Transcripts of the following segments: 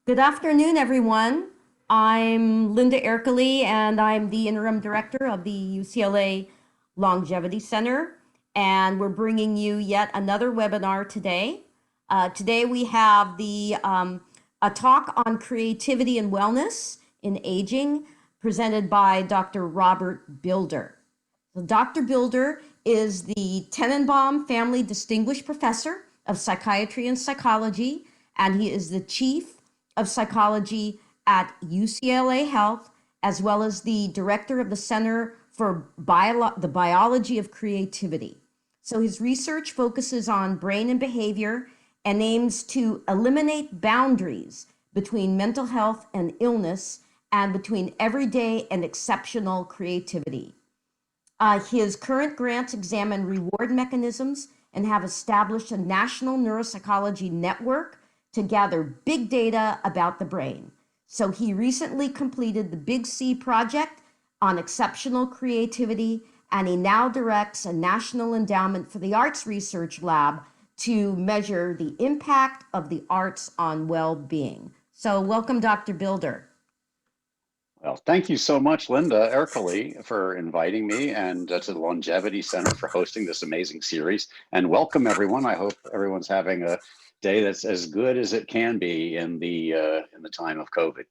Good afternoon, everyone. I'm Linda Ercoli, and I'm the interim director of the UCLA Longevity Center. And we're bringing you yet another webinar today. Today we have a talk on creativity and wellness in aging, presented by Dr. Robert Bilder. So Dr. Bilder is the Tennenbaum Family Distinguished Professor of Psychiatry and Psychology, and he is the Chief of Psychology at UCLA Health, as well as the Director of the Center for the Biology of Creativity. So his research focuses on brain and behavior and aims to eliminate boundaries between mental health and illness and between everyday and exceptional creativity. His current grants examine reward mechanisms and have established a national neuropsychology network to gather big data about the brain. So he recently completed the Big C project on exceptional creativity, and he now directs a National Endowment for the Arts Research Lab to measure the impact of the arts on well-being. So welcome, Dr. Bilder. Well, thank you so much, Linda Ercoli, for inviting me, and to the Longevity Center for hosting this amazing series. And welcome, everyone. I hope everyone's having a day that's as good as it can be in the time of COVID.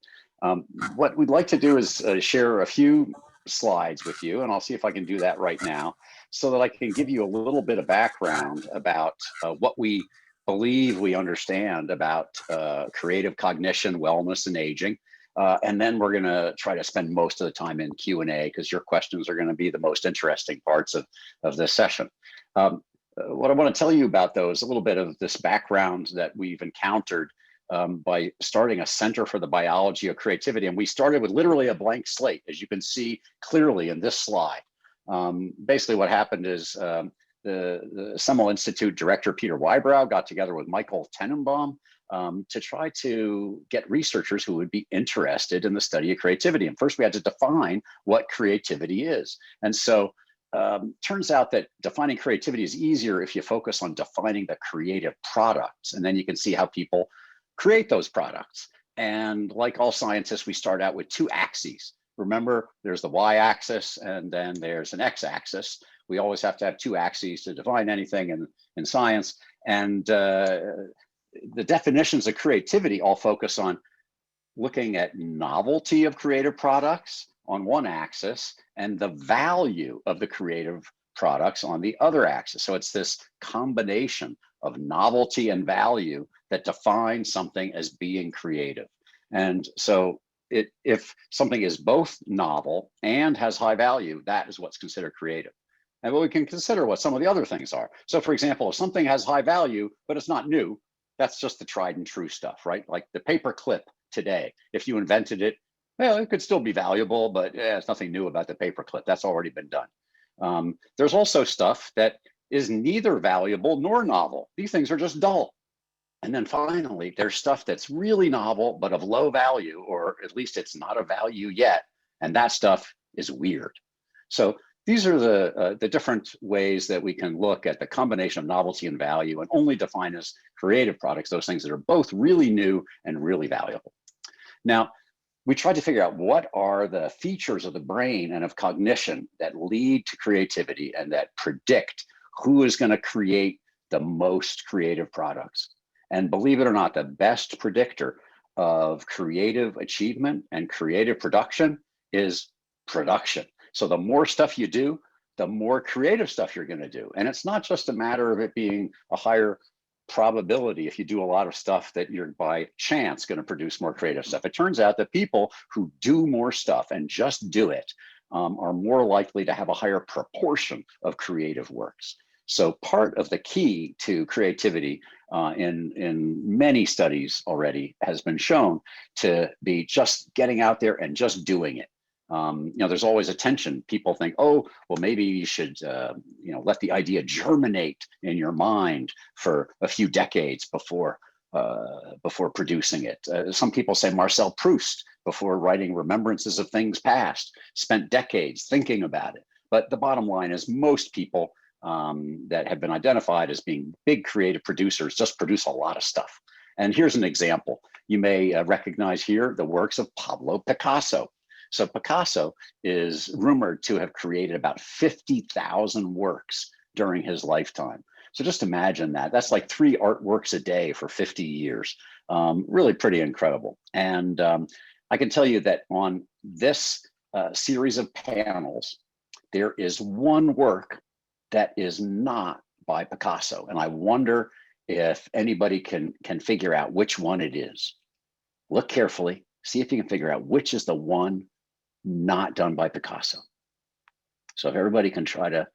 What we'd like to do is share a few slides with you, and I'll see if I can do that right now, so that I can give you a little bit of background about what we believe we understand about creative cognition, wellness, and aging. And then we're going to try to spend most of the time in Q&A, because your questions are going to be the most interesting parts of this session. What I want to tell you about, though, is a little bit of this background that we've encountered by starting a Center for the Biology of Creativity. And we started with literally a blank slate, as you can see clearly in this slide. Basically, what happened is the Semel Institute director, Peter Wybrow, got together with Michael Tennenbaum to try to get researchers who would be interested in the study of creativity. And first we had to define what creativity is. And so turns out that defining creativity is easier if you focus on defining the creative products, and then you can see how people create those products. And like all scientists, we start out with two axes. Remember, there's the y-axis and then there's an x-axis. We always have to have two axes to define anything in science. And the definitions of creativity all focus on looking at novelty of creative products on one axis and the value of the creative products on the other axis. So it's this combination of novelty and value that defines something as being creative. And so if something is both novel and has high value, that is what's considered creative. And we can consider what some of the other things are. So for example, if something has high value, but it's not new, that's just the tried and true stuff, right? Like the paper clip today. If you invented it, well, it could still be valuable, but it's nothing new about the paper clip. That's already been done. There's also stuff that is neither valuable nor novel. These things are just dull. And then finally, there's stuff that's really novel, but of low value, or at least it's not a value yet. And that stuff is weird. So these are the different ways that we can look at the combination of novelty and value, and only define as creative products those things that are both really new and really valuable. Now, we tried to figure out what are the features of the brain and of cognition that lead to creativity and that predict who is going to create the most creative products. And believe it or not, the best predictor of creative achievement and creative production is production. So the more stuff you do, the more creative stuff you're going to do. And it's not just a matter of it being a higher probability if you do a lot of stuff that you're by chance going to produce more creative stuff. It turns out that people who do more stuff and just do it are more likely to have a higher proportion of creative works. So part of the key to creativity in many studies already has been shown to be just getting out there and just doing it. There's always a tension. People think, oh, well, maybe you should, let the idea germinate in your mind for a few decades before producing it. Some people say Marcel Proust, before writing Remembrances of Things Past, spent decades thinking about it. But the bottom line is most people that have been identified as being big creative producers just produce a lot of stuff. And here's an example. You may recognize here the works of Pablo Picasso. So Picasso is rumored to have created about 50,000 works during his lifetime. So just imagine that. That's like 3 artworks a day for 50 years. Really pretty incredible. And I can tell you that on this series of panels, there is one work that is not by Picasso. And I wonder if anybody can figure out which one it is. Look carefully, see if you can figure out which is the one not done by Picasso. So if everybody can try to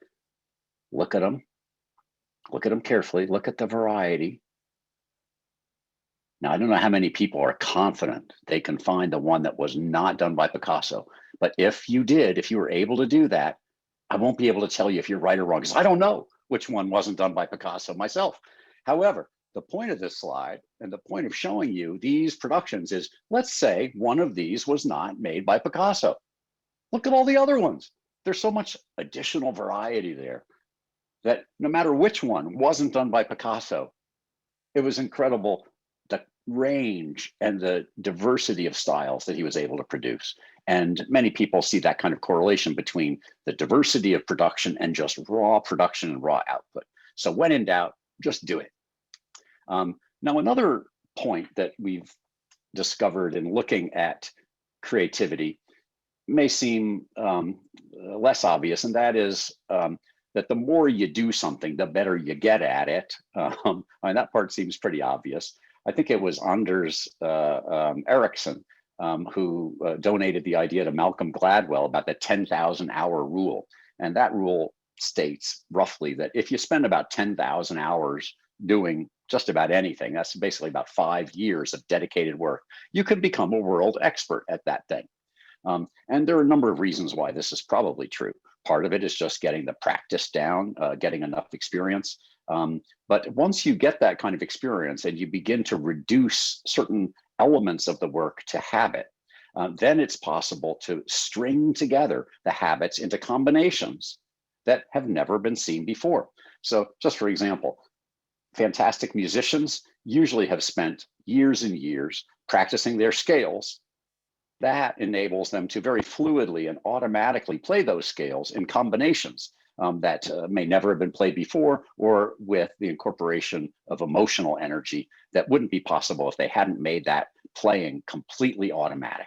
look at them carefully, look at the variety. Now, I don't know how many people are confident they can find the one that was not done by Picasso, but if you did, if you were able to do that, I won't be able to tell you if you're right or wrong, because I don't know which one wasn't done by Picasso myself. However, the point of this slide and the point of showing you these productions is, let's say one of these was not made by Picasso. Look at all the other ones. There's so much additional variety there that no matter which one wasn't done by Picasso, it was incredible the range and the diversity of styles that he was able to produce. And many people see that kind of correlation between the diversity of production and just raw production and raw output. So when in doubt, just do it. Now, another point that we've discovered in looking at creativity may seem less obvious, and that is that the more you do something, the better you get at it. That part seems pretty obvious. I think it was Anders Ericsson who donated the idea to Malcolm Gladwell about the 10,000 hour rule. And that rule states roughly that if you spend about 10,000 hours doing just about anything, that's basically about 5 years of dedicated work, you could become a world expert at that thing. And there are a number of reasons why this is probably true. Part of it is just getting the practice down, getting enough experience. But once you get that kind of experience and you begin to reduce certain elements of the work to habit, then it's possible to string together the habits into combinations that have never been seen before. So just for example, fantastic musicians usually have spent years and years practicing their scales. That enables them to very fluidly and automatically play those scales in combinations that may never have been played before, or with the incorporation of emotional energy that wouldn't be possible if they hadn't made that playing completely automatic.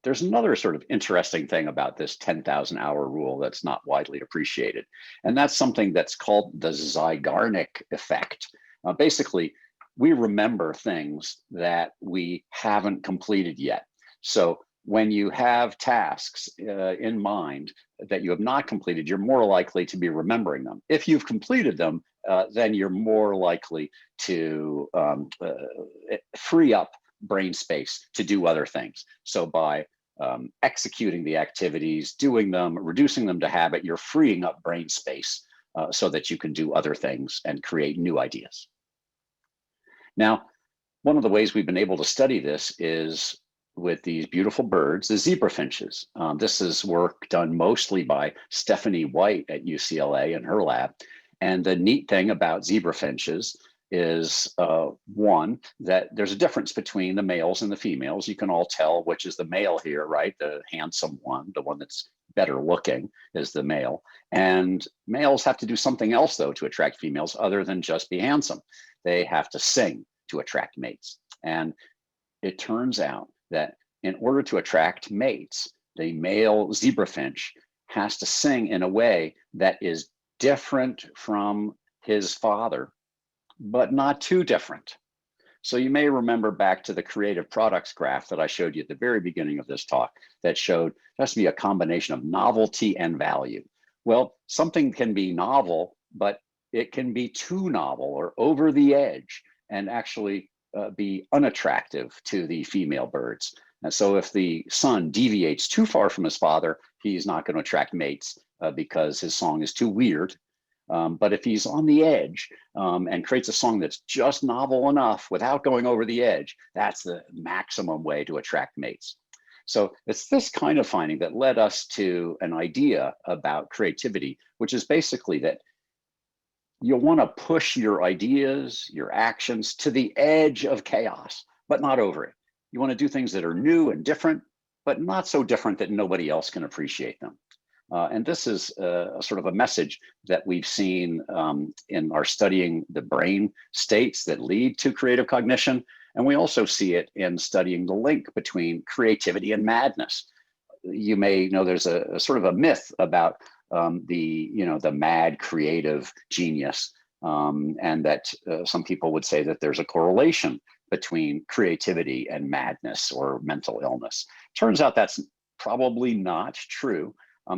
There's another sort of interesting thing about this 10,000 hour rule that's not widely appreciated, and that's something that's called the Zeigarnik effect. Basically, we remember things that we haven't completed yet. So when you have tasks in mind that you have not completed, you're more likely to be remembering them. If you've completed them, then you're more likely to free up brain space to do other things. So by executing the activities, doing them, reducing them to habit, you're freeing up brain space so that you can do other things and create new ideas. Now, one of the ways we've been able to study this is with these beautiful birds, the zebra finches. This is work done mostly by Stephanie White at UCLA in her lab. And the neat thing about zebra finches is one, that there's a difference between the males and the females. You can all tell which is the male here, right? The handsome one, the one that's better looking is the male. And males have to do something else though to attract females other than just be handsome. They have to sing to attract mates. And it turns out that in order to attract mates, the male zebra finch has to sing in a way that is different from his father, but not too different. So you may remember back to the creative products graph that I showed you at the very beginning of this talk that showed there has to be a combination of novelty and value. Well, something can be novel, but it can be too novel or over the edge and actually be unattractive to the female birds. And so if the son deviates too far from his father, he's not going to attract mates because his song is too weird. But if he's on the edge and creates a song that's just novel enough without going over the edge, that's the maximum way to attract mates. So it's this kind of finding that led us to an idea about creativity, which is basically that you'll want to push your ideas, your actions to the edge of chaos, but not over it. You want to do things that are new and different, but not so different that nobody else can appreciate them. And this is a sort of a message that we've seen in our studying the brain states that lead to creative cognition. And we also see it in studying the link between creativity and madness. You may know there's a sort of a myth about the mad creative genius, and that some people would say that there's a correlation between creativity and madness or mental illness. Turns out that's probably not true.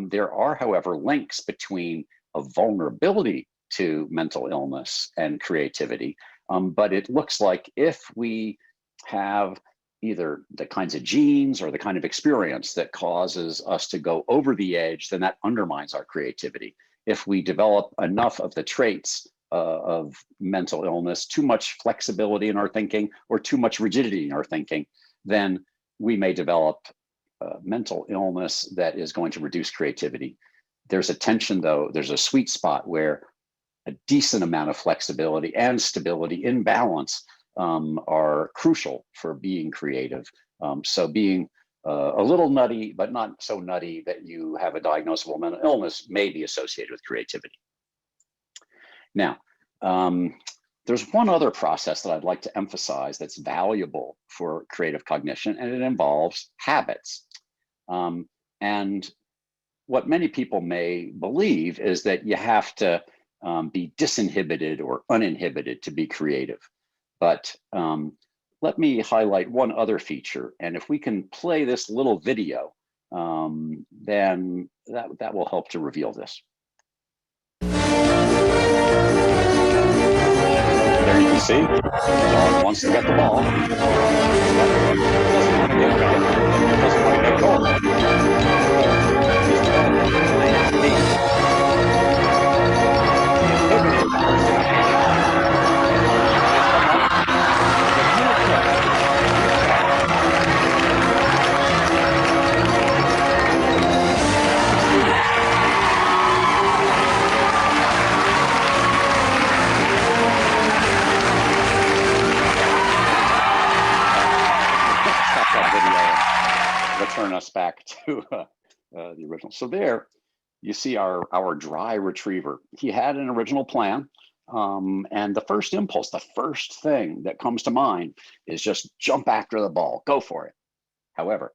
There are, however, links between a vulnerability to mental illness and creativity, but it looks like if we have either the kinds of genes or the kind of experience that causes us to go over the edge, then that undermines our creativity. If we develop enough of the traits of mental illness, too much flexibility in our thinking or too much rigidity in our thinking, then we may develop mental illness that is going to reduce creativity. There's a tension, though. There's a sweet spot where a decent amount of flexibility and stability in balance are crucial for being creative. So being a little nutty, but not so nutty that you have a diagnosable mental illness may be associated with creativity. Now, there's one other process that I'd like to emphasize that's valuable for creative cognition, and it involves habits. And what many people may believe is that you have to be disinhibited or uninhibited to be creative. But let me highlight one other feature. And if we can play this little video, then that will help to reveal this. There you can see, the dog wants to get the ball, but doesn't want to get rid of it, doesn't want to get go of it. He's developing plan B. Inhibited return us back to the original. So there you see our dry retriever. He had an original plan, and the first impulse, the first thing that comes to mind is just jump after the ball, go for it. However,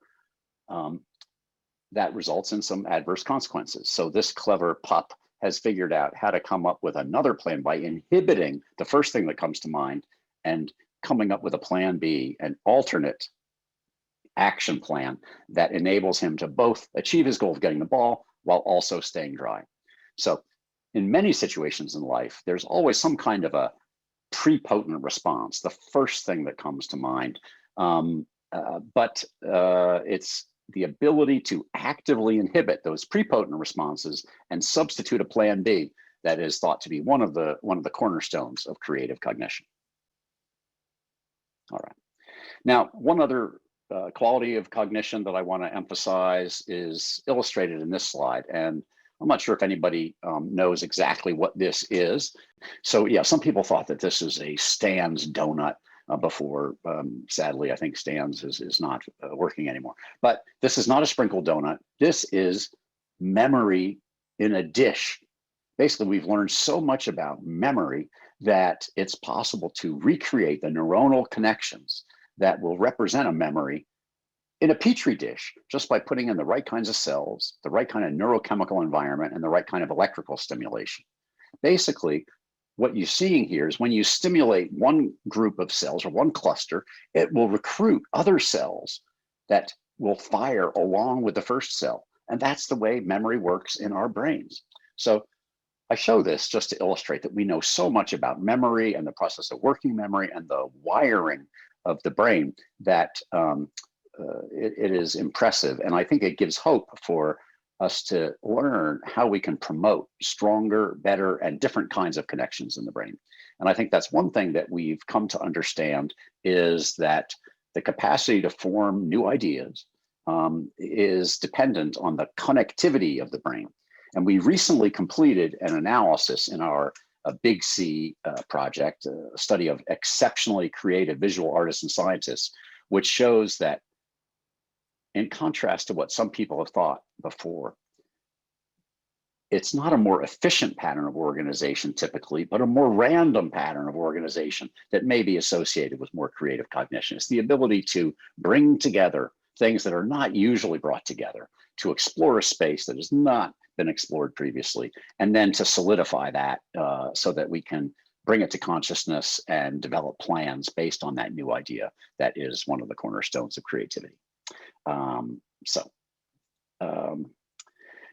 that results in some adverse consequences. So this clever pup has figured out how to come up with another plan by inhibiting the first thing that comes to mind and coming up with a plan B, an alternate action plan that enables him to both achieve his goal of getting the ball while also staying dry. So in many situations in life, there's always some kind of a prepotent response, the first thing that comes to mind. But it's the ability to actively inhibit those prepotent responses and substitute a plan B that is thought to be one of the cornerstones of creative cognition. All right. Now, one other quality of cognition that I want to emphasize is illustrated in this slide. And I'm not sure if anybody knows exactly what this is. So yeah, some people thought that this is a Stan's donut before. Sadly, I think Stan's is not working anymore. But this is not a sprinkled donut. This is memory in a dish. Basically, we've learned so much about memory that it's possible to recreate the neuronal connections that will represent a memory in a petri dish just by putting in the right kinds of cells, the right kind of neurochemical environment, and the right kind of electrical stimulation. Basically, what you're seeing here is when you stimulate one group of cells or one cluster, it will recruit other cells that will fire along with the first cell. And that's the way memory works in our brains. So I show this just to illustrate that we know so much about memory and the process of working memory and the wiring of the brain that it is impressive. And I think it gives hope for us to learn how we can promote stronger, better, and different kinds of connections in the brain. And I think that's one thing that we've come to understand is that the capacity to form new ideas is dependent on the connectivity of the brain. And we recently completed an analysis in our a Big C project, a study of exceptionally creative visual artists and scientists, which shows that, in contrast to what some people have thought before, it's not a more efficient pattern of organization typically, but a more random pattern of organization that may be associated with more creative cognition. It's the ability to bring together things that are not usually brought together, to explore a space that has not been explored previously, and then to solidify that so that we can bring it to consciousness and develop plans based on that new idea that is one of the cornerstones of creativity.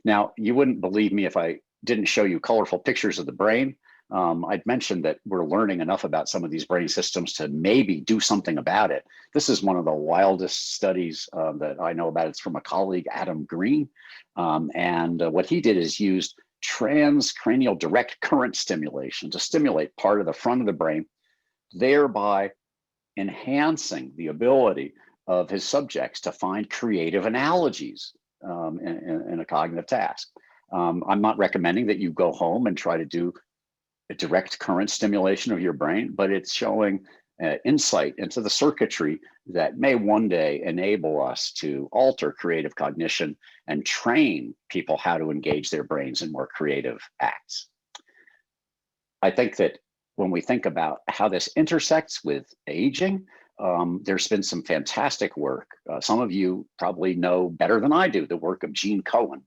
Now, you wouldn't believe me if I didn't show you colorful pictures of the brain. I'd mentioned that we're learning enough about some of these brain systems to maybe do something about it. This is one of the wildest studies that I know about. It's from a colleague, Adam Green. What he did is used transcranial direct current stimulation to stimulate part of the front of the brain, thereby enhancing the ability of his subjects to find creative analogies in a cognitive task. I'm not recommending that you go home and try to do a direct current stimulation of your brain, but it's showing insight into the circuitry that may one day enable us to alter creative cognition and train people how to engage their brains in more creative acts. I think that when we think about how this intersects with aging, there's been some fantastic work. Some of you probably know better than I do the work of Gene Cohen,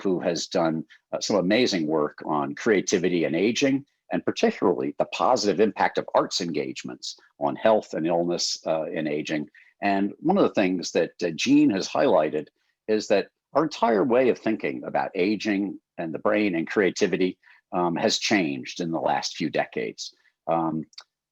who has done some amazing work on creativity and aging, and particularly the positive impact of arts engagements on health and illness in aging. And one of the things that Gene has highlighted is that our entire way of thinking about aging and the brain and creativity has changed in the last few decades.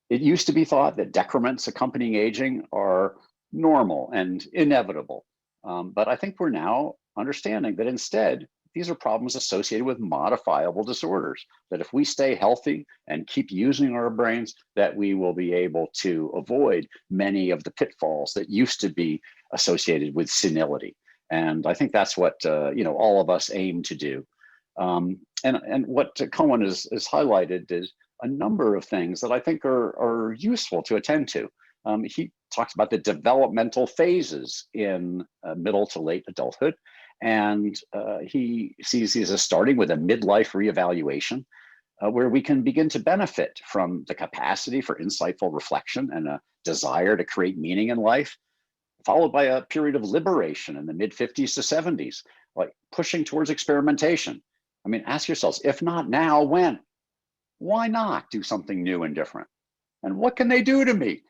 It used to be thought that decrements accompanying aging are normal and inevitable. But I think we're now understanding that instead, these are problems associated with modifiable disorders, that if we stay healthy and keep using our brains, that we will be able to avoid many of the pitfalls that used to be associated with senility. And I think that's what all of us aim to do. And what Cohen has highlighted is a number of things that I think are useful to attend to. He talks about the developmental phases in middle to late adulthood, and he sees these as starting with a midlife reevaluation, where we can begin to benefit from the capacity for insightful reflection and a desire to create meaning in life, followed by a period of liberation in the mid-50s to 70s, like pushing towards experimentation. I mean, ask yourselves, if not now, when? Why not do something new and different? And what can they do to me?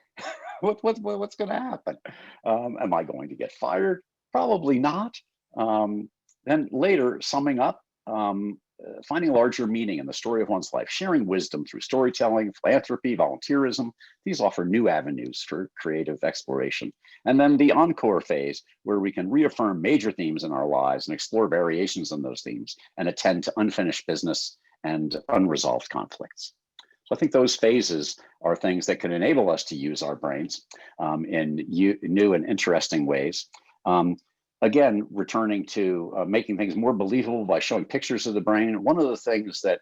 What's going to happen? Am I going to get fired? Probably not. Then later, summing up, finding larger meaning in the story of one's life, sharing wisdom through storytelling, philanthropy, volunteerism. These offer new avenues for creative exploration. And then the encore phase, where we can reaffirm major themes in our lives and explore variations on those themes and attend to unfinished business and unresolved conflicts. So I think those phases are things that can enable us to use our brains in new and interesting ways. Again, returning to making things more believable by showing pictures of the brain. One of the things that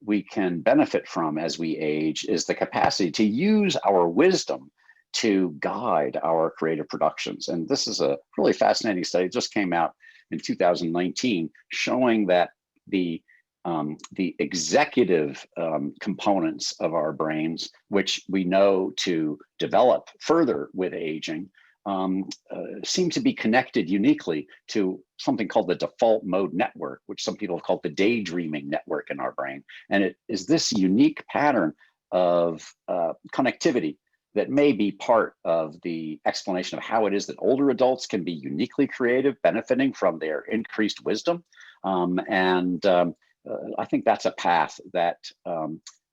we can benefit from as we age is the capacity to use our wisdom to guide our creative productions. And this is a really fascinating study. It just came out in 2019, showing that the executive components of our brains, which we know to develop further with aging, seem to be connected uniquely to something called the default mode network, which some people have called the daydreaming network in our brain. And it is this unique pattern of connectivity that may be part of the explanation of how it is that older adults can be uniquely creative, benefiting from their increased wisdom. I think that's a path that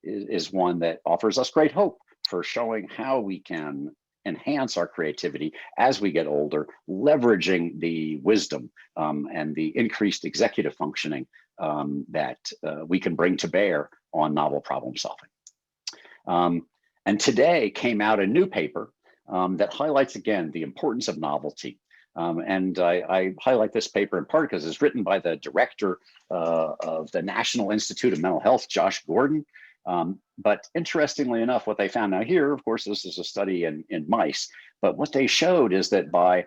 is one that offers us great hope for showing how we can enhance our creativity as we get older, leveraging the wisdom and the increased executive functioning that we can bring to bear on novel problem solving. And today came out a new paper that highlights again the importance of novelty. I highlight this paper in part because it's written by the director of the National Institute of Mental Health, Josh Gordon. But interestingly enough, what they found now here, of course, this is a study in mice, but what they showed is that by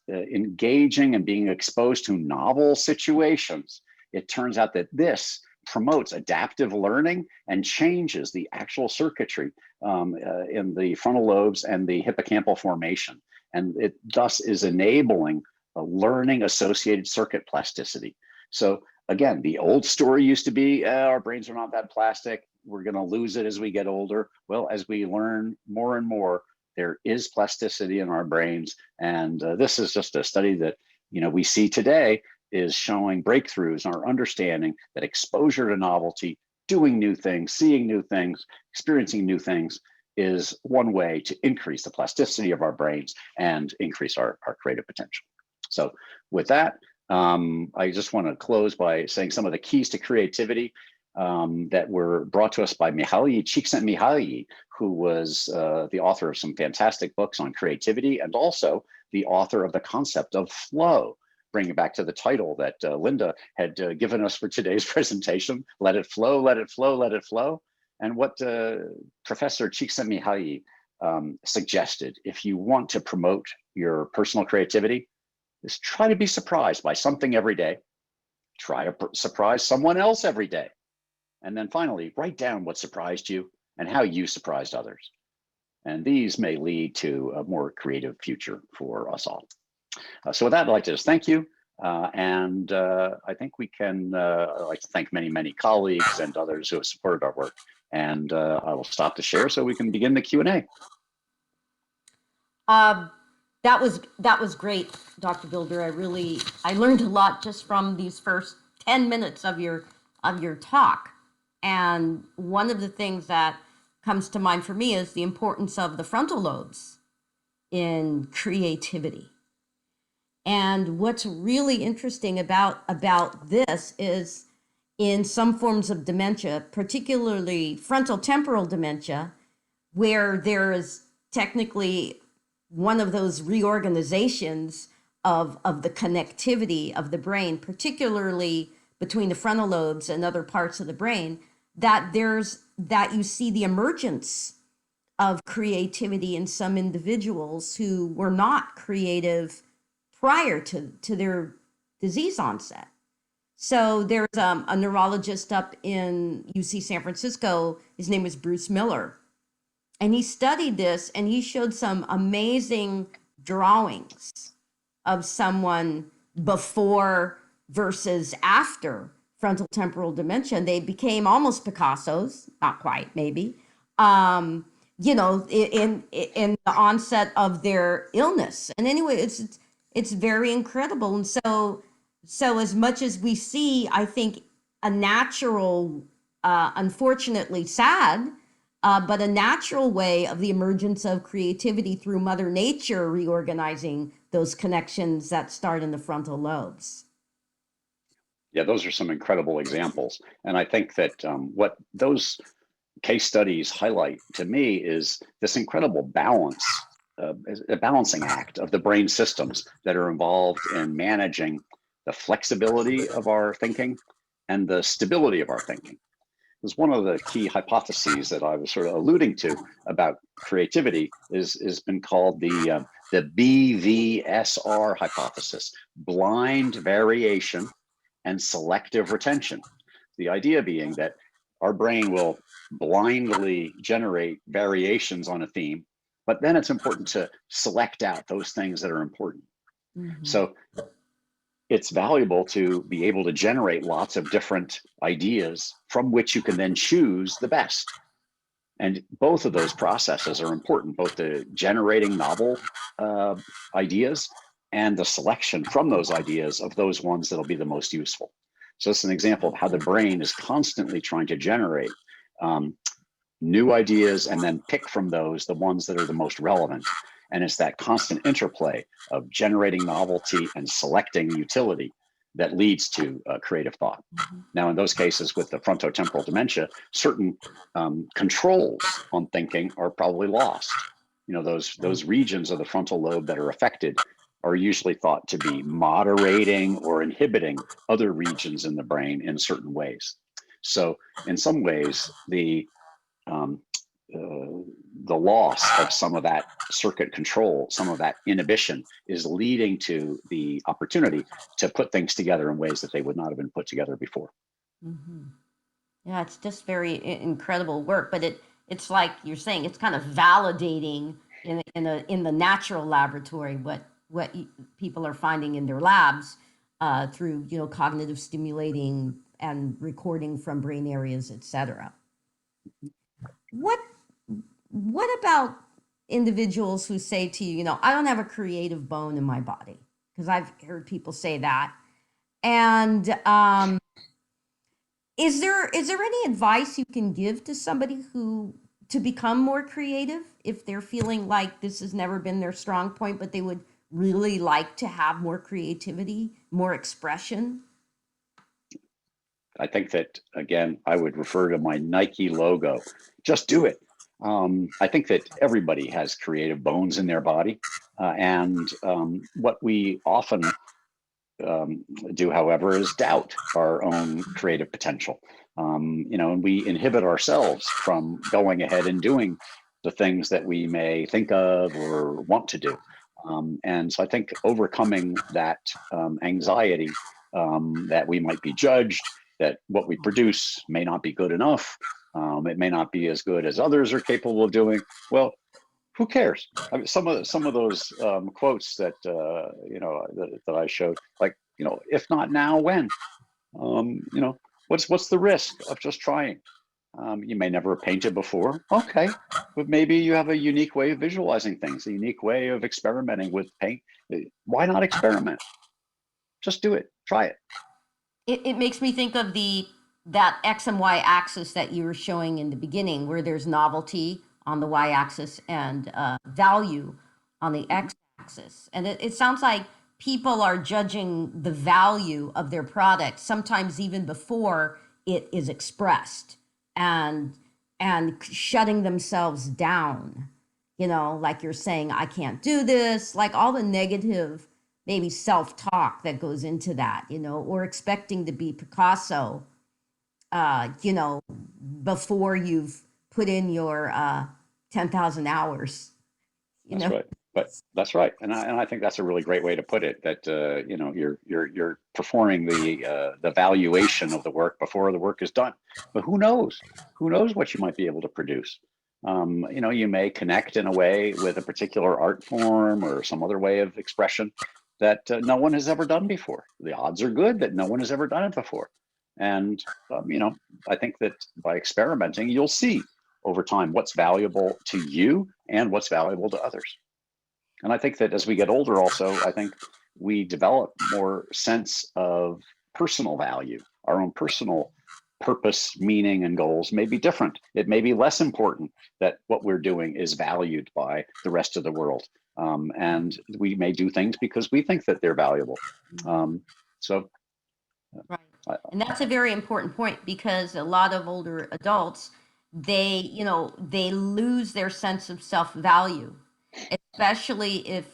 engaging and being exposed to novel situations, it turns out that this promotes adaptive learning and changes the actual circuitry in the frontal lobes and the hippocampal formation. And it thus is enabling a learning associated circuit plasticity. So again, the old story used to be, our brains are not that plastic. We're going to lose it as we get older. Well, as we learn more and more, there is plasticity in our brains. And this is just a study that, we see today is showing breakthroughs in our understanding that exposure to novelty, doing new things, seeing new things, experiencing new things is one way to increase the plasticity of our brains and increase our creative potential. So with that, I just want to close by saying some of the keys to creativity that were brought to us by Mihaly Csikszentmihalyi, who was the author of some fantastic books on creativity and also the author of the concept of flow. Bringing it back to the title that Linda had given us for today's presentation, Let It Flow, Let It Flow, Let It Flow. And what Professor Csikszentmihalyi suggested, if you want to promote your personal creativity, is try to be surprised by something every day. Try to surprise someone else every day. And then finally, write down what surprised you and how you surprised others. And these may lead to a more creative future for us all. So with that, I'd like to just thank you. And I think we can, I'd like to thank many, many colleagues and others who have supported our work. And I will stop the share so we can begin the Q&A. That was great, Dr. Bilder. I learned a lot just from these first 10 minutes of your talk. And one of the things that comes to mind for me is the importance of the frontal lobes in creativity. And what's really interesting about this is in some forms of dementia, particularly frontal temporal dementia, where there is technically one of those reorganizations of the connectivity of the brain, particularly between the frontal lobes and other parts of the brain, that you see the emergence of creativity in some individuals who were not creative prior to their disease onset. So there's a neurologist up in UC San Francisco, his name is Bruce Miller, and he studied this and he showed some amazing drawings of someone before versus after frontal temporal dementia. And they became almost Picassos, not quite, maybe, in the onset of their illness. And anyway, it's very incredible. And so as much as we see, I think, a natural, unfortunately sad, but a natural way of the emergence of creativity through Mother Nature reorganizing those connections that start in the frontal lobes. Yeah, those are some incredible examples. And I think that what those case studies highlight to me is this incredible balance, a balancing act of the brain systems that are involved in managing the flexibility of our thinking and the stability of our thinking. Because one of the key hypotheses that I was sort of alluding to about creativity is been called the BVSR hypothesis, blind variation and selective retention. The idea being that our brain will blindly generate variations on a theme, but then it's important to select out those things that are important. Mm-hmm. So it's valuable to be able to generate lots of different ideas from which you can then choose the best. And both of those processes are important, both the generating novel ideas and the selection from those ideas of those ones that'll be the most useful. So it's an example of how the brain is constantly trying to generate new ideas and then pick from those the ones that are the most relevant. And it's that constant interplay of generating novelty and selecting utility that leads to creative thought. Mm-hmm. Now, in those cases with the frontotemporal dementia, certain controls on thinking are probably lost. Those regions of the frontal lobe that are affected are usually thought to be moderating or inhibiting other regions in the brain in certain ways. So in some ways, um, the loss of some of that circuit control, some of that inhibition is leading to the opportunity to put things together in ways that they would not have been put together before. Mm-hmm. Yeah, it's just very incredible work, but it's like you're saying, it's kind of validating in the natural laboratory what people are finding in their labs through cognitive stimulating and recording from brain areas, etc. What what about individuals who say to you, I don't have a creative bone in my body? Because I've heard people say that. And is there any advice you can give to somebody who to become more creative if they're feeling like this has never been their strong point, but they would really like to have more creativity, more expression? I think that, again, I would refer to my Nike logo. Just do it. I think that everybody has creative bones in their body. And what we often do, however, is doubt our own creative potential. And we inhibit ourselves from going ahead and doing the things that we may think of or want to do. And so I think overcoming that anxiety that we might be judged, that what we produce may not be good enough, it may not be as good as others are capable of doing. Well, who cares? I mean, some of those quotes that that I showed, like, if not now, when? What's the risk of just trying? You may never have painted before. Okay, but maybe you have a unique way of visualizing things, a unique way of experimenting with paint. Why not experiment? Just do it. Try it. It makes me think of that X and Y axis that you were showing in the beginning, where there's novelty on the Y axis and value on the X axis. And it sounds like people are judging the value of their product sometimes even before it is expressed, and shutting themselves down, like you're saying, I can't do this, like all the negative maybe self-talk that goes into that, or expecting to be Picasso, before you've put in your 10,000 hours, That's right. But that's right, and I think that's a really great way to put it. That you're performing the valuation of the work before the work is done. But who knows? Who knows what you might be able to produce? You may connect in a way with a particular art form or some other way of expression that no one has ever done before. The odds are good that no one has ever done it before. And I think that by experimenting, you'll see over time what's valuable to you and what's valuable to others. And I think that as we get older also, I think we develop more sense of personal value. Our own personal purpose, meaning, and goals may be different. It may be less important that what we're doing is valued by the rest of the world. And we may do things because we think that they're valuable. So Right. And that's a very important point, because a lot of older adults, they lose their sense of self-value, especially if,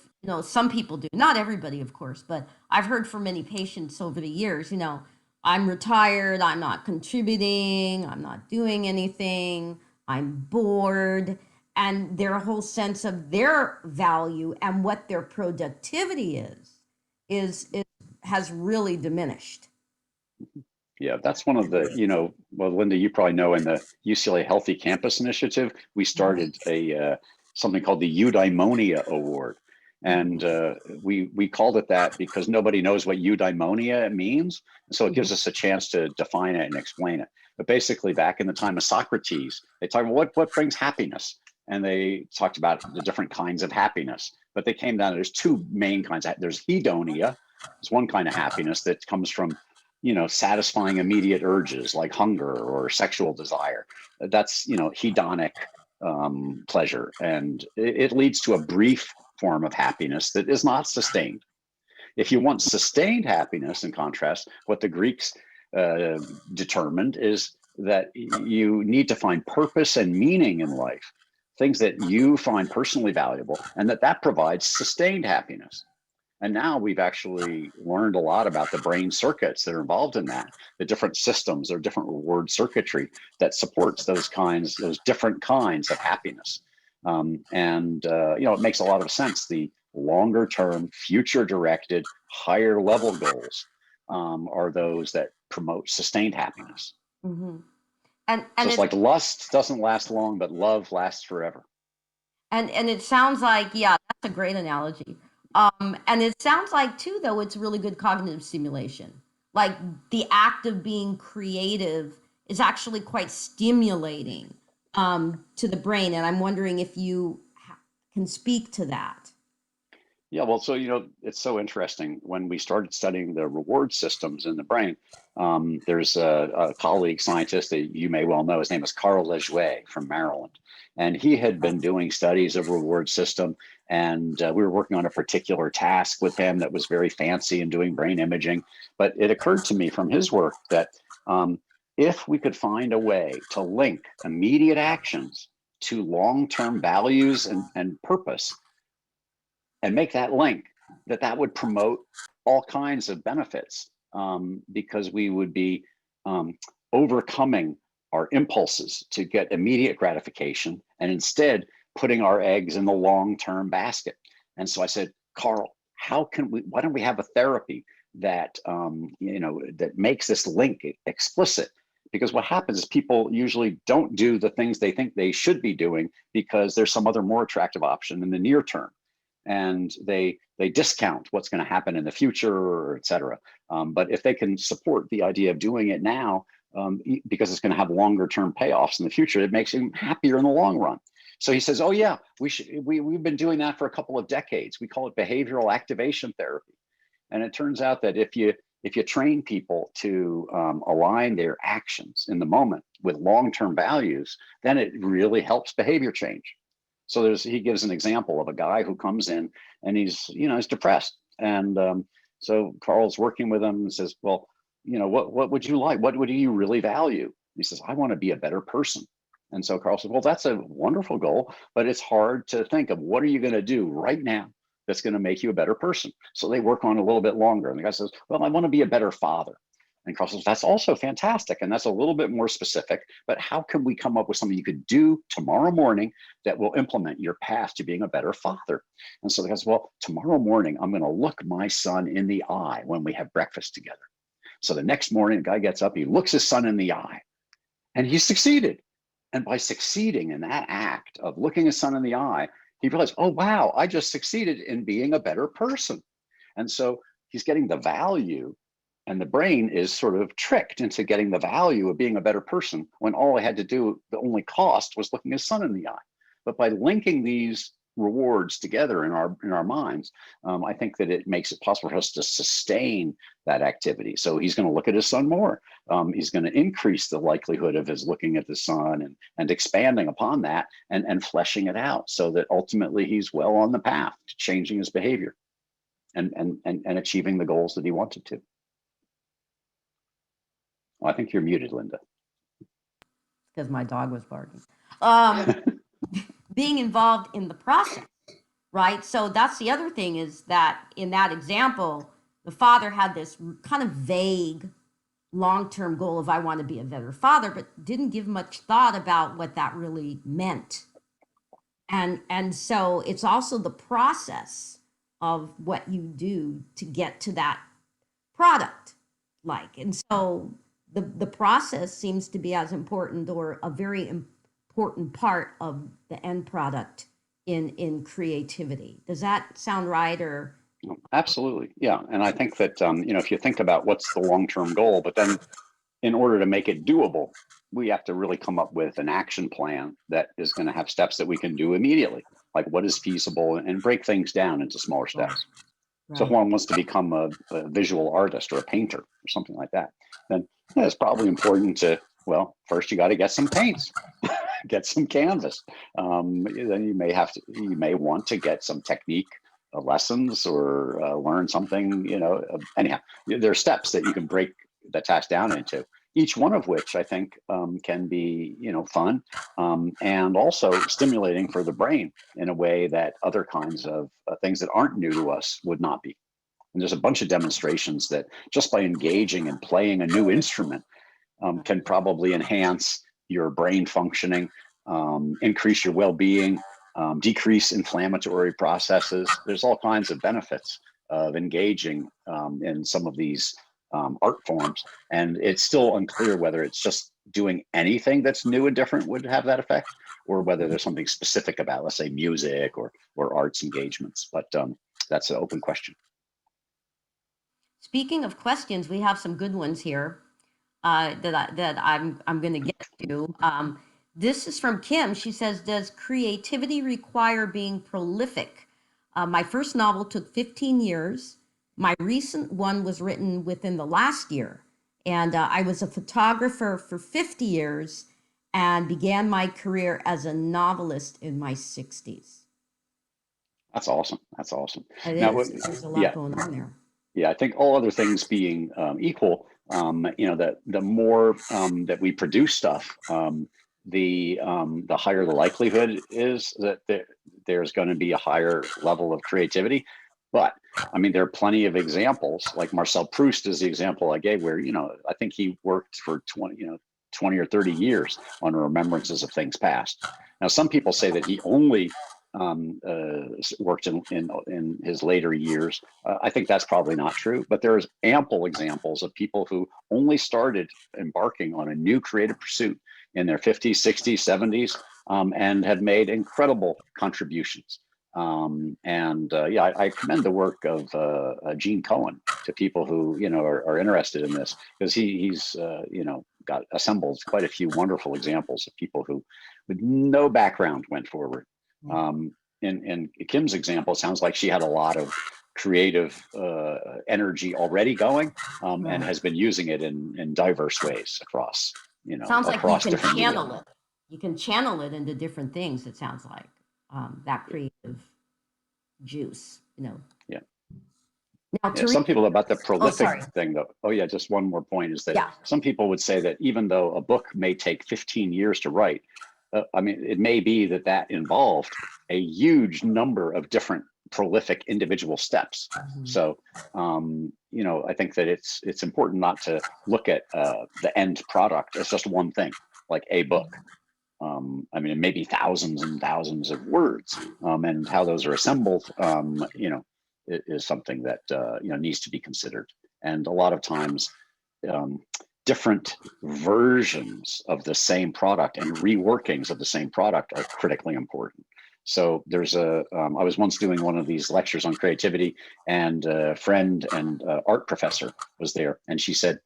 some people do, not everybody, of course, but I've heard from many patients over the years, I'm retired, I'm not contributing, I'm not doing anything, I'm bored, and their whole sense of their value and what their productivity is has really diminished. yeah, that's one of the, well, Linda, you probably know, in the UCLA Healthy Campus Initiative, we started something called the Eudaimonia Award. And we called it that because nobody knows what eudaimonia means. So it gives us a chance to define it and explain it. But basically, back in the time of Socrates, they talked about what brings happiness. And they talked about the different kinds of happiness. But they came down, there's two main kinds. There's hedonia. It's one kind of happiness that comes from satisfying immediate urges like hunger or sexual desire. That's, hedonic pleasure. And it leads to a brief form of happiness that is not sustained. If you want sustained happiness, in contrast, what the Greeks determined is that you need to find purpose and meaning in life, things that you find personally valuable, and that provides sustained happiness. And now we've actually learned a lot about the brain circuits that are involved in that, the different systems or different reward circuitry that supports those different kinds of happiness. It makes a lot of sense. The longer term, future directed, higher level goals are those that promote sustained happiness. Mm-hmm. So it's like lust doesn't last long, but love lasts forever. And it sounds like, yeah, that's a great analogy. And it sounds like too, though, it's really good cognitive stimulation. Like the act of being creative is actually quite stimulating to the brain. And I'm wondering if you can speak to that. Yeah, well, so, it's so interesting. When we started studying the reward systems in the brain, there's a colleague scientist that you may well know. His name is Carl Lejeune from Maryland. And he had been doing studies of reward system. And we were working on a particular task with him that was very fancy and doing brain imaging. But it occurred to me from his work that if we could find a way to link immediate actions to long-term values and purpose, and make that link, that would promote all kinds of benefits, because we would be overcoming our impulses to get immediate gratification and instead putting our eggs in the long-term basket. And so I said, Carl, why don't we have a therapy that that makes this link explicit? Because what happens is people usually don't do the things they think they should be doing because there's some other more attractive option in the near term. And they discount what's going to happen in the future, or et cetera. But if they can support the idea of doing it now, because it's going to have longer term payoffs in the future, it makes them happier in the long run. So he says, oh yeah, we've been doing that for a couple of decades. We call it behavioral activation therapy. And it turns out that if you train people to align their actions in the moment with long-term values, then it really helps behavior change. So he gives an example of a guy who comes in and he's depressed. And so Carl's working with him and says, well, what would you like? What do you really value? He says, I want to be a better person. And so Carl says, well, that's a wonderful goal, but it's hard to think of what are you going to do right now that's going to make you a better person. So they work on it a little bit longer. And the guy says, well, I want to be a better father. And Carl says, that's also fantastic. And that's a little bit more specific, but how can we come up with something you could do tomorrow morning that will implement your path to being a better father? And so the guy says, well, tomorrow morning, I'm going to look my son in the eye when we have breakfast together. So the next morning, the guy gets up, he looks his son in the eye, and he succeeded. And by succeeding in that act of looking his son in the eye, he realized, oh, wow, I just succeeded in being a better person. And so he's getting the value. And the brain is sort of tricked into getting the value of being a better person when all I had to do, the only cost was looking his son in the eye. But by linking these rewards together in our minds, I think that it makes it possible for us to sustain that activity. So he's going to look at his son more. He's going to increase the likelihood of his looking at the son and expanding upon that and fleshing it out so that ultimately he's well on the path to changing his behavior and achieving the goals that he wanted to. I think you're muted, Linda. Because my dog was barking. Being involved in the process, right? So that's the other thing, is that in that example, the father had this kind of vague long-term goal of I want to be a better father, but didn't give much thought about what that really meant. And so it's also the process of what you do to get to that product. And so the process seems to be as important, or a very important part of the end product in creativity. Does that sound right? Or Absolutely, yeah. And I think that if you think about what's the long-term goal, but then in order to make it doable, we have to really come up with an action plan that is going to have steps that we can do immediately, like what is feasible, and break things down into smaller steps. Right. So if one wants to become a visual artist or a painter or something like that, then it's probably important to, well, first you got to get some paints, get some canvas. Then you may want to get some technique lessons or learn something, anyhow, there are steps that you can break the task down into, each one of which I think can be, fun and also stimulating for the brain in a way that other kinds of things that aren't new to us would not be. And there's a bunch of demonstrations that just by engaging and playing a new instrument can probably enhance your brain functioning, increase your well-being, decrease inflammatory processes. There's all kinds of benefits of engaging in some of these art forms. And it's still unclear whether it's just doing anything that's new and different would have that effect, or whether there's something specific about, let's say, music or arts engagements. But that's an open question. Speaking of questions, we have some good ones here that I'm going to get to. This is from Kim. She says, "Does creativity require being prolific? My first novel took 15 years. My recent one was written within the last year. And I was a photographer for 50 years and began my career as a novelist in my 60s. That's awesome. That's awesome. It Now, is. There's a lot going on there. Yeah, I think all other things being equal, that the more that we produce stuff, the higher the likelihood is that there's going to be a higher level of creativity. But I mean, there are plenty of examples, like Marcel Proust is the example I gave, where I think he worked for 20 or 30 years on remembrances of things past. Now, some people say that he only worked in his later years. I think that's probably not true, but there's ample examples of people who only started embarking on a new creative pursuit in their 50s, 60s, 70s, and have made incredible contributions. I commend the work of Gene Cohen to people who are interested in this, because he's got assembled quite a few wonderful examples of people who, with no background, went forward. In Kim's example, it sounds like she had a lot of creative energy already going, and has been using it in diverse ways across, sounds like across you can different channel media. it. You can channel it into different things, it sounds like, that creative juice, Yeah. Now, Yeah, some people about the prolific sorry. thing, though. Oh, yeah, just one more point is that Yeah. some people would say that even though a book may take 15 years to write, it may be that involved a huge number of different prolific individual steps. So, I think that it's important not to look at the end product as just one thing, like a book. It may be thousands and thousands of words, and how those are assembled, is something that needs to be considered. And a lot of times, different versions of the same product and reworkings of the same product are critically important. So there's I was once doing one of these lectures on creativity, and a friend and art professor was there, and she said,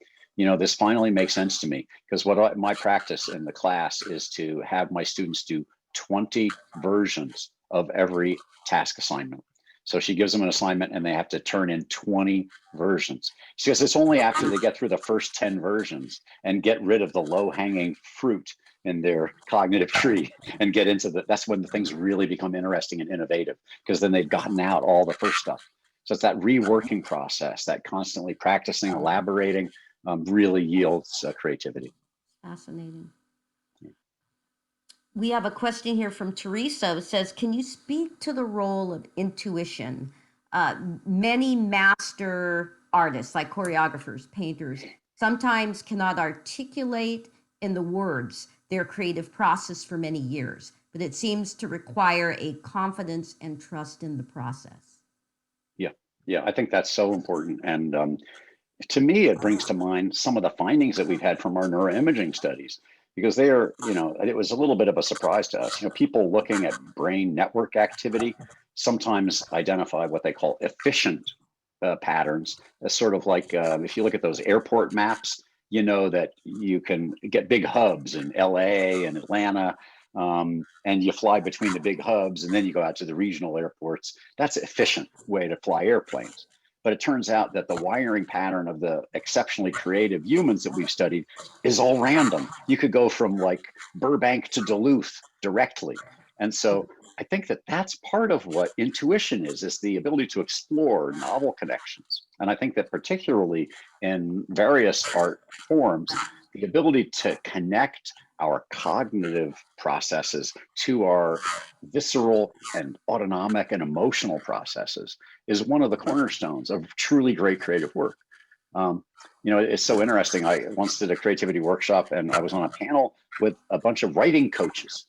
this finally makes sense to me, because my practice in the class is to have my students do 20 versions of every task assignment. So she gives them an assignment and they have to turn in 20 versions. She says it's only after they get through the first 10 versions and get rid of the low-hanging fruit in their cognitive tree and get into that's when the things really become interesting and innovative, because then they've gotten out all the first stuff. So it's that reworking process, that constantly practicing, elaborating, really yields creativity. Fascinating. We have a question here from Teresa. It says, can you speak to the role of intuition? Many master artists, like choreographers, painters, sometimes cannot articulate in the words their creative process for many years, but it seems to require a confidence and trust in the process. Yeah, I think that's so important. And to me, it brings to mind some of the findings that we've had from our neuroimaging studies, because they are, it was a little bit of a surprise to us. People looking at brain network activity sometimes identify what they call efficient patterns, as sort of like if you look at those airport maps, that you can get big hubs in LA and Atlanta, and you fly between the big hubs, and then you go out to the regional airports. That's an efficient way to fly airplanes. But it turns out that the wiring pattern of the exceptionally creative humans that we've studied is all random. You could go from like Burbank to Duluth directly. And so I think that that's part of what intuition is the ability to explore novel connections. And I think that particularly in various art forms, the ability to connect our cognitive processes to our visceral and autonomic and emotional processes is one of the cornerstones of truly great creative work. It's so interesting. I once did a creativity workshop and I was on a panel with a bunch of writing coaches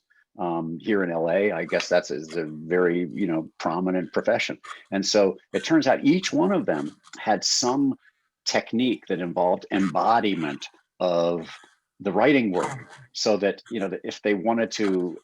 here in LA. I guess that's a very, prominent profession. And so it turns out each one of them had some technique that involved embodiment of the writing work, so that, that if they wanted to,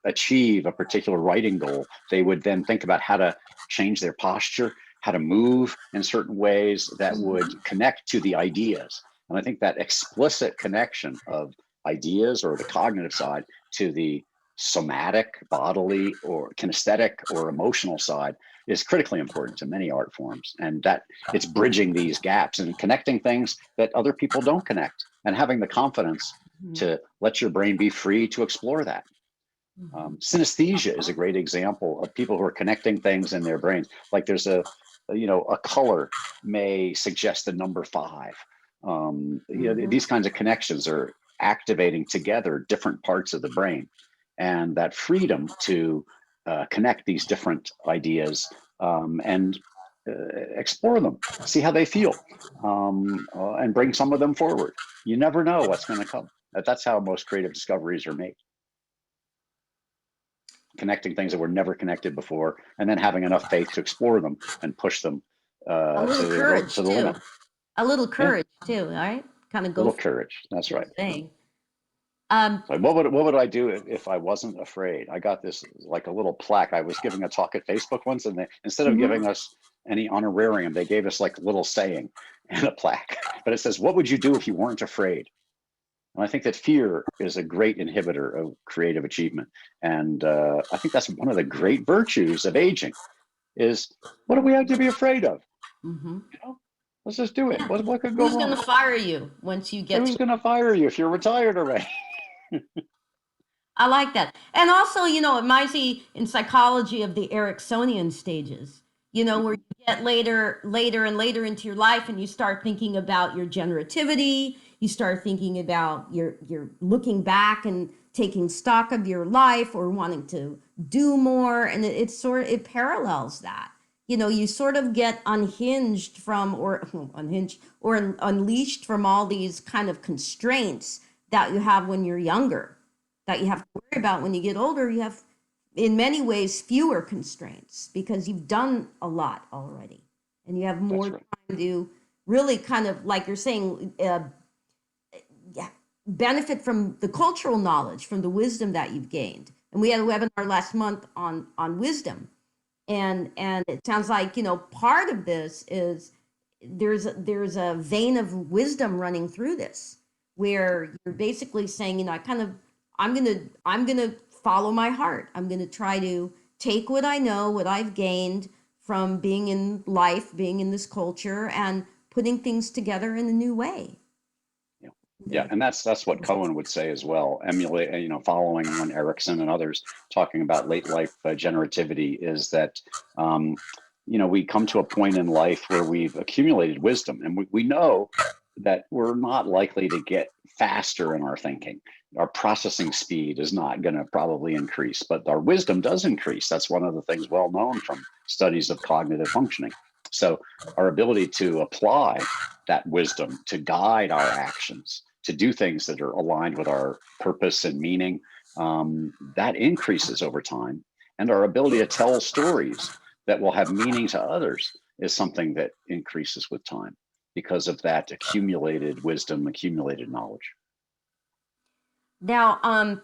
achieve a particular writing goal, they would then think about how to change their posture, how to move in certain ways that would connect to the ideas. And I think that explicit connection of ideas or the cognitive side to the somatic, bodily, or kinesthetic or emotional side is critically important to many art forms. And that it's bridging these gaps and connecting things that other people don't connect, and having the confidence to let your brain be free to explore that. Synesthesia is a great example of people who are connecting things in their brains. Like there's a color may suggest the number 5. These kinds of connections are activating together different parts of the brain, and that freedom to connect these different ideas and explore them, see how they feel, and bring some of them forward. You never know what's going to come. That's how most creative discoveries are made. Connecting things that were never connected before, and then having enough faith to explore them and push them A little courage to the too. limit. A little courage too, all right? Kind of go. A little courage. That's right. Thing. Like what would I do if I wasn't afraid? I got this like a little plaque. I was giving a talk at Facebook once, and they, instead of giving us any honorarium, they gave us like a little saying and a plaque. But it says, "What would you do if you weren't afraid?" And I think that fear is a great inhibitor of creative achievement. And I think that's one of the great virtues of aging is, what do we have to be afraid of? Let's just do it. Yeah. What could go wrong? Who's going to fire you once you get Who's going to fire you if you're retired already? I like that. And also, it reminds me in psychology of the Ericksonian stages, where you get later and later into your life and you start thinking about your generativity, you start thinking about your looking back and taking stock of your life or wanting to do more. And it parallels that. You sort of get unleashed from all these kind of constraints that you have when you're younger, that you have to worry about when you get older. You have, in many ways, fewer constraints because you've done a lot already, and you have more time to really kind of, like you're saying, benefit from the cultural knowledge, from the wisdom that you've gained. And we had a webinar last month on wisdom, and it sounds like part of this is there's a vein of wisdom running through this, where you're basically saying, I'm gonna follow my heart. I'm gonna try to take what I know, what I've gained from being in life, being in this culture, and putting things together in a new way. Yeah, and that's what Cohen would say as well. Emulate, following on Erickson and others talking about late life generativity, is that we come to a point in life where we've accumulated wisdom, and we know that we're not likely to get faster in our thinking. Our processing speed is not going to probably increase, but our wisdom does increase. That's one of the things well known from studies of cognitive functioning. So our ability to apply that wisdom to guide our actions, to do things that are aligned with our purpose and meaning, that increases over time. And our ability to tell stories that will have meaning to others is something that increases with time because of that accumulated wisdom, accumulated knowledge. Now,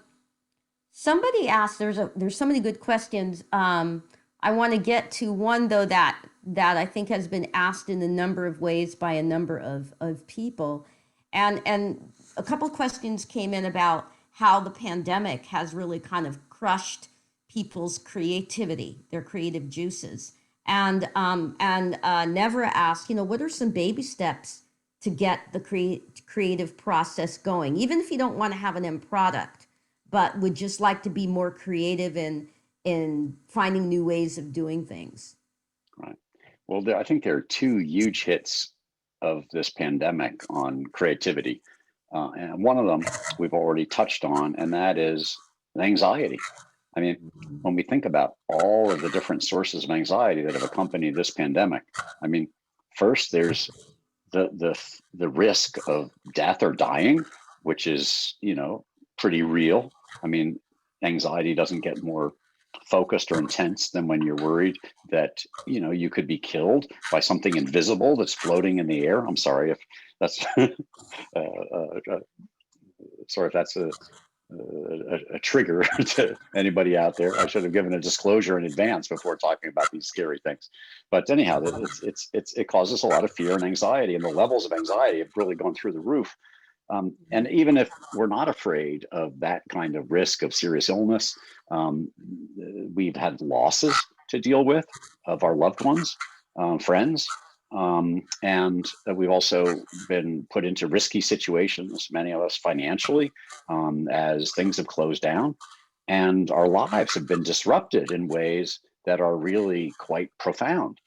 somebody asked, there's so many good questions. I want to get to one though that I think has been asked in a number of ways by a number of people. And a couple of questions came in about how the pandemic has really kind of crushed people's creativity, their creative juices. And Nevra asked, what are some baby steps to get the creative process going, even if you don't want to have an end product, but would just like to be more creative in finding new ways of doing things? Right. Well, I think there are two huge hits of this pandemic on creativity. And one of them we've already touched on, and that is anxiety. I mean, when we think about all of the different sources of anxiety that have accompanied this pandemic, I mean, first there's the risk of death or dying, which is, you know, pretty real. I mean, anxiety doesn't get more focused or intense than when you're worried that, you know, you could be killed by something invisible that's floating in the air. I'm sorry if that's sorry if that's a trigger to anybody out there. I should have given a disclosure in advance before talking about these scary things. But anyhow, it causes a lot of fear and anxiety, and the levels of anxiety have really gone through the roof. And even if we're not afraid of that kind of risk of serious illness, we've had losses to deal with of our loved ones, friends, and we've also been put into risky situations, many of us financially, as things have closed down, and our lives have been disrupted in ways that are really quite profound.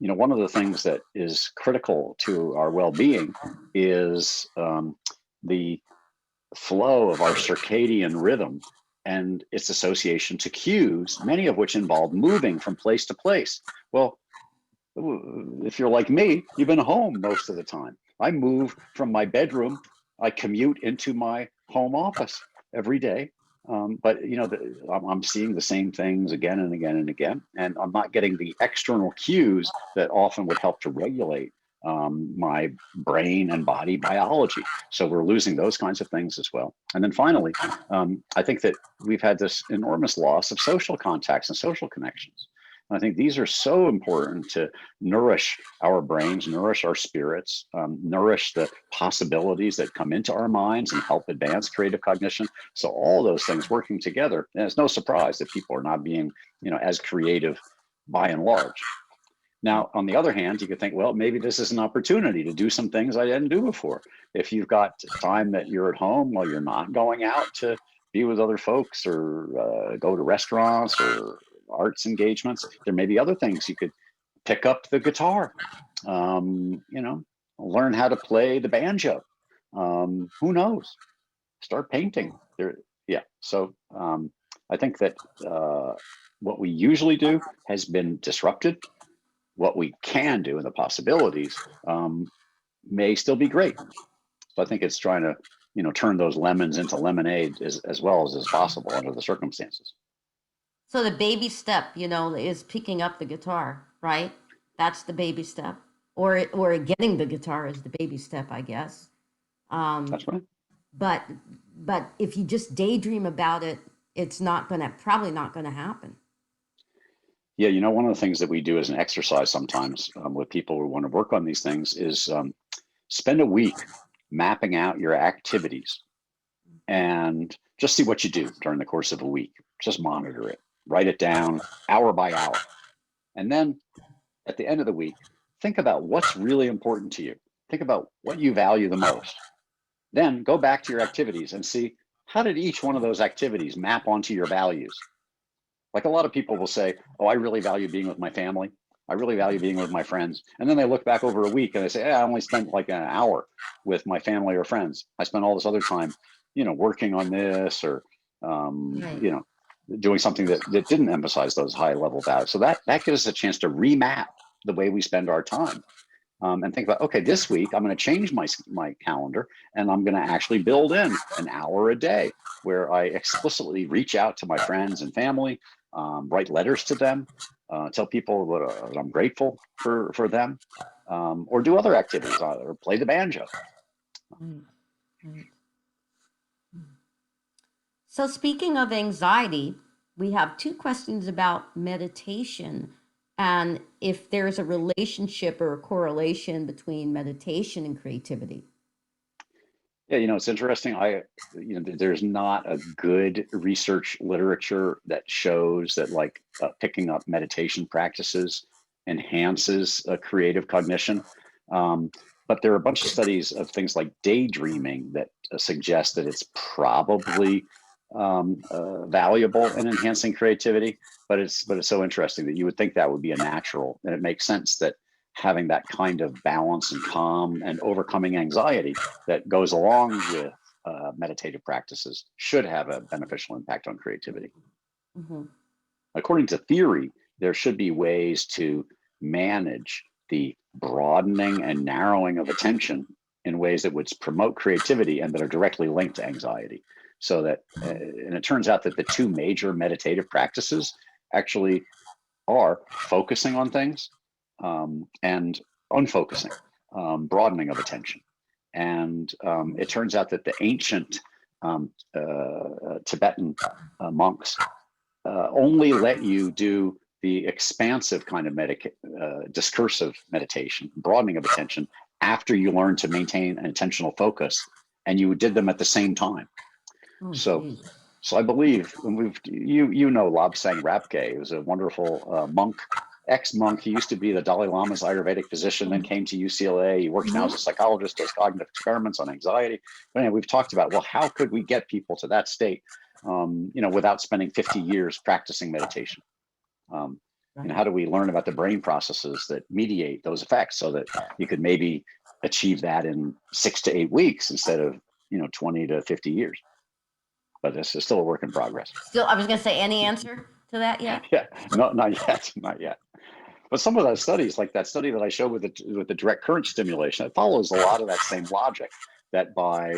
You know, one of the things that is critical to our well-being is the flow of our circadian rhythm and its association to cues, many of which involve moving from place to place. Well, if you're like me, you've been home most of the time. I move from my bedroom, I commute into my home office every day. But you know, I'm seeing the same things again and again and again, and I'm not getting the external cues that often would help to regulate my brain and body biology. So we're losing those kinds of things as well. And then finally, I think that we've had this enormous loss of social contacts and social connections. I think these are so important to nourish our brains, nourish our spirits, nourish the possibilities that come into our minds and help advance creative cognition. So all those things working together, and it's no surprise that people are not being, you know, as creative by and large. Now, on the other hand, you could think, well, maybe this is an opportunity to do some things I didn't do before. If you've got time that you're at home while you're not going out to be with other folks or go to restaurants or arts engagements, there may be other things. You could pick up the guitar, you know, learn how to play the banjo. Who knows? Start painting. Yeah. So I think that what we usually do has been disrupted. What we can do and the possibilities may still be great. So I think it's trying to, you know, turn those lemons into lemonade as well as possible under the circumstances. So the baby step, you know, is picking up the guitar, right? That's the baby step, or getting the guitar is the baby step, I guess. That's right. But if you just daydream about it, it's probably not gonna happen. Yeah, you know, one of the things that we do as an exercise sometimes with people who want to work on these things is spend a week mapping out your activities and just see what you do during the course of a week. Just monitor it, write it down hour by hour. And then at the end of the week, think about what's really important to you. Think about what you value the most. Then go back to your activities and see, how did each one of those activities map onto your values? Like a lot of people will say, oh, I really value being with my family. I really value being with my friends. And then they look back over a week and they say, I only spent like an hour with my family or friends. I spent all this other time, you know, working on this or, Right. you know, doing something that didn't emphasize those high level values. So that gives us a chance to remap the way we spend our time. And think about, okay, this week I'm going to change my calendar and I'm going to actually build in an hour a day where I explicitly reach out to my friends and family, write letters to them, tell people that I'm grateful for them, or do other activities, or play the banjo. Right. Right. So speaking of anxiety, we have two questions about meditation and if there's a relationship or a correlation between meditation and creativity. Yeah, you know, it's interesting. You know, there's not a good research literature that shows that like picking up meditation practices enhances creative cognition. But there are a bunch of studies of things like daydreaming that suggest that it's probably valuable in enhancing creativity. But it's so interesting that you would think that would be a natural, and it makes sense that having that kind of balance and calm and overcoming anxiety that goes along with meditative practices should have a beneficial impact on creativity. Mm-hmm. According to theory, there should be ways to manage the broadening and narrowing of attention in ways that would promote creativity and that are directly linked to anxiety. So that, and it turns out that the two major meditative practices actually are focusing on things and unfocusing, broadening of attention. And it turns out that the ancient Tibetan monks only let you do the expansive kind of discursive meditation, broadening of attention, after you learn to maintain an attentional focus, and you did them at the same time. Oh, So I believe when you know Lobsang Rapke. He was a wonderful monk, ex-monk. He used to be the Dalai Lama's Ayurvedic physician, then came to UCLA. He works now as a psychologist, does cognitive experiments on anxiety. But anyway, we've talked about, well, how could we get people to that state, without spending 50 years practicing meditation? And how do we learn about the brain processes that mediate those effects so that you could maybe achieve that in 6 to 8 weeks instead of 20 to 50 years? But this is still a work in progress. Still, I was going to say, any answer to that yet? Yeah, not yet. But some of those studies, like that study that I showed with the direct current stimulation, it follows a lot of that same logic, that by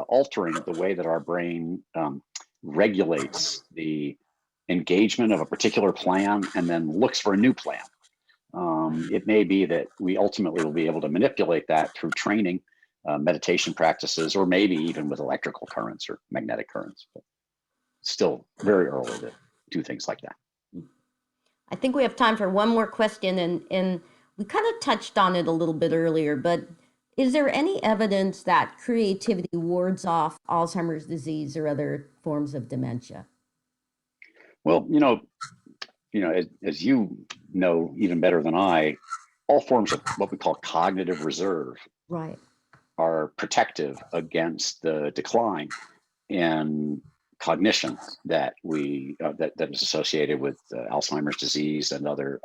altering the way that our brain regulates the engagement of a particular plan and then looks for a new plan, it may be that we ultimately will be able to manipulate that through training, meditation practices, or maybe even with electrical currents or magnetic currents. But still very early to do things like that. I think we have time for one more question, and we kind of touched on it a little bit earlier, but is there any evidence that creativity wards off Alzheimer's disease or other forms of dementia? Well, as you know even better than I, all forms of what we call cognitive reserve are protective against the decline in cognition that that is associated with Alzheimer's disease and other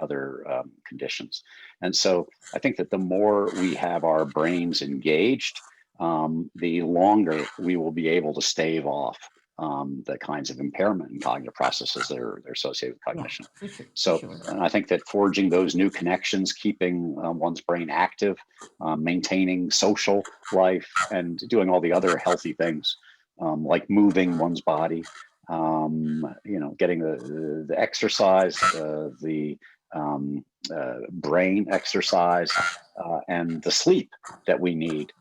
conditions. And so I think that the more we have our brains engaged, the longer we will be able to stave off the kinds of impairment in cognitive processes that are associated with cognition. Yeah, for sure. And I think that forging those new connections, keeping one's brain active, maintaining social life, and doing all the other healthy things, like moving one's body, getting the exercise, the brain exercise, and the sleep that we need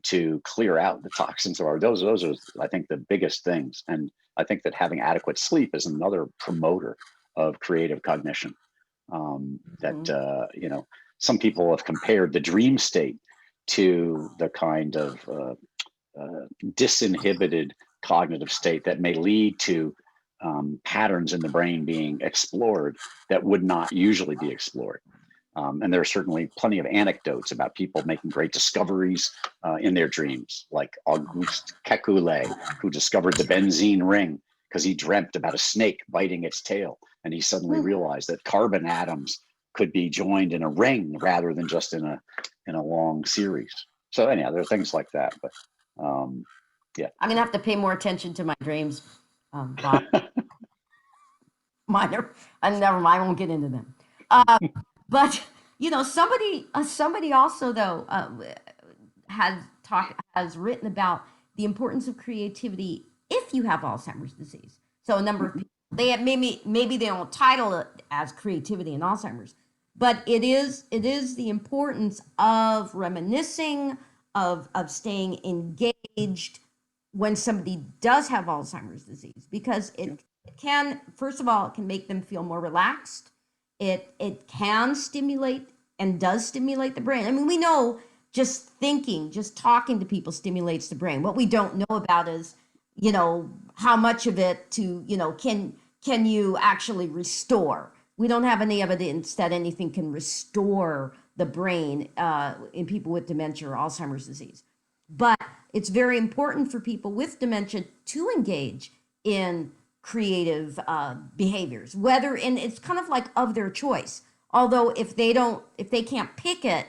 to clear out the toxins of those are, I think, the biggest things. And I think that having adequate sleep is another promoter of creative cognition. Some people have compared the dream state to the kind of disinhibited cognitive state that may lead to patterns in the brain being explored that would not usually be explored. And there are certainly plenty of anecdotes about people making great discoveries in their dreams, like Auguste Kekulé, who discovered the benzene ring because he dreamt about a snake biting its tail. And he suddenly realized that carbon atoms could be joined in a ring rather than just in a long series. So anyhow, there are things like that. But yeah. I'm going to have to pay more attention to my dreams. Minor. Never mind, I won't get into them. But somebody also though has written about the importance of creativity if you have Alzheimer's disease. So a number of people, they have maybe they don't title it as creativity in Alzheimer's, but it is the importance of reminiscing, of staying engaged when somebody does have Alzheimer's disease, because it can, first of all, it can make them feel more relaxed. It can stimulate and does stimulate the brain. I mean, we know just thinking, just talking to people stimulates the brain. What we don't know about is, how much of it can you actually restore? We don't have any evidence that anything can restore the brain in people with dementia or Alzheimer's disease. But it's very important for people with dementia to engage in creative behaviors, and it's kind of like of their choice. Although if they can't pick it,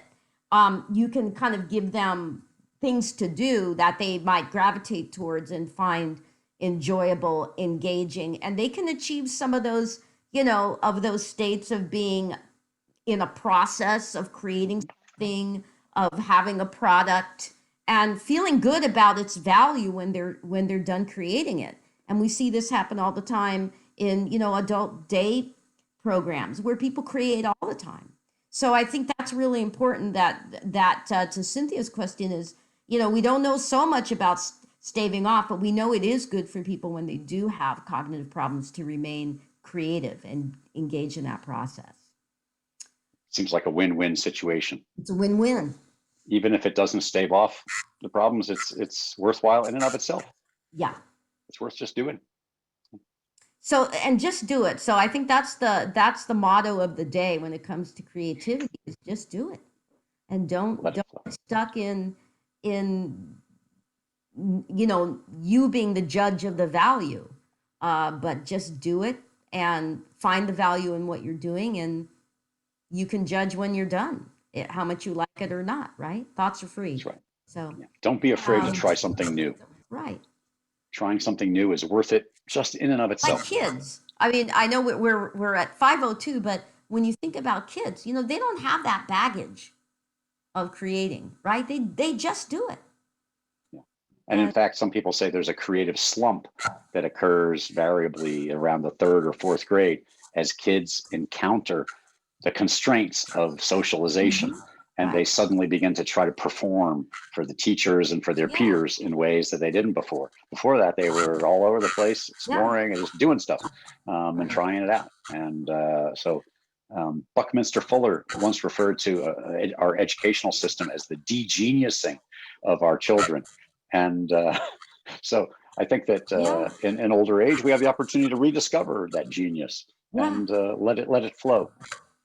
you can kind of give them things to do that they might gravitate towards and find enjoyable, engaging, and they can achieve some of those, of those states of being in a process of creating something, of having a product, and feeling good about its value when they're done creating it. And we see this happen all the time in, adult day programs where people create all the time. So I think that's really important that to Cynthia's question is, we don't know so much about staving off, but we know it is good for people when they do have cognitive problems to remain creative and engage in that process. Seems like a win-win situation. It's a win-win. Even if it doesn't stave off the problems, it's worthwhile in and of itself. Yeah. It's worth just doing. So, and just do it. So I think that's the motto of the day when it comes to creativity, is just do it. And don't get stuck in you being the judge of the value, but just do it and find the value in what you're doing, and you can judge when you're done how much you like it or not, right? Thoughts are free. That's right. So don't be afraid to try something new. Right. Trying something new is worth it just in and of itself. Like kids. I mean, I know we're at 5:02, but when you think about kids, they don't have that baggage of creating, right? They just do it. Yeah. And in fact, some people say there's a creative slump that occurs variably around the 3rd or 4th grade as kids encounter the constraints of socialization. Mm-hmm. And they suddenly begin to try to perform for the teachers and for their peers in ways that they didn't before. Before that, they were all over the place, exploring and just doing stuff and trying it out. And so Buckminster Fuller once referred to our educational system as the de-geniusing of our children. And so I think that in an older age, we have the opportunity to rediscover that genius and let it flow.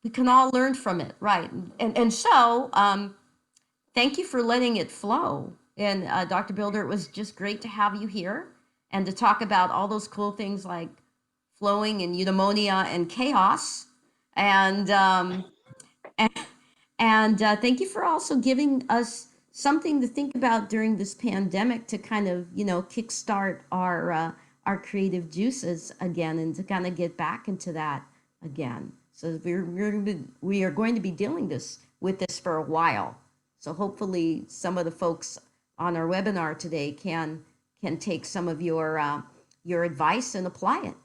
We can all learn from it, right? And so, thank you for letting it flow. And Dr. Bilder, it was just great to have you here and to talk about all those cool things like flowing and eudaimonia and chaos. And thank you for also giving us something to think about during this pandemic to kind of, kickstart our creative juices again and to kind of get back into that again. So we are going to be dealing with this for a while. So hopefully some of the folks on our webinar today can take some of your advice and apply it.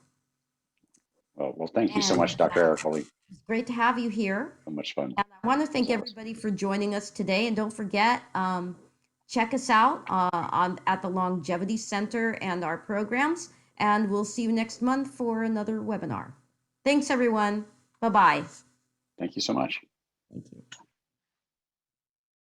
Well, thank you so much, Dr. Ercoli. It's great to have you here. So much fun. And I want to thank everybody for joining us today. And don't forget, check us out at the Longevity Center and our programs. And we'll see you next month for another webinar. Thanks, everyone. Bye-bye. Thank you so much. Thank you.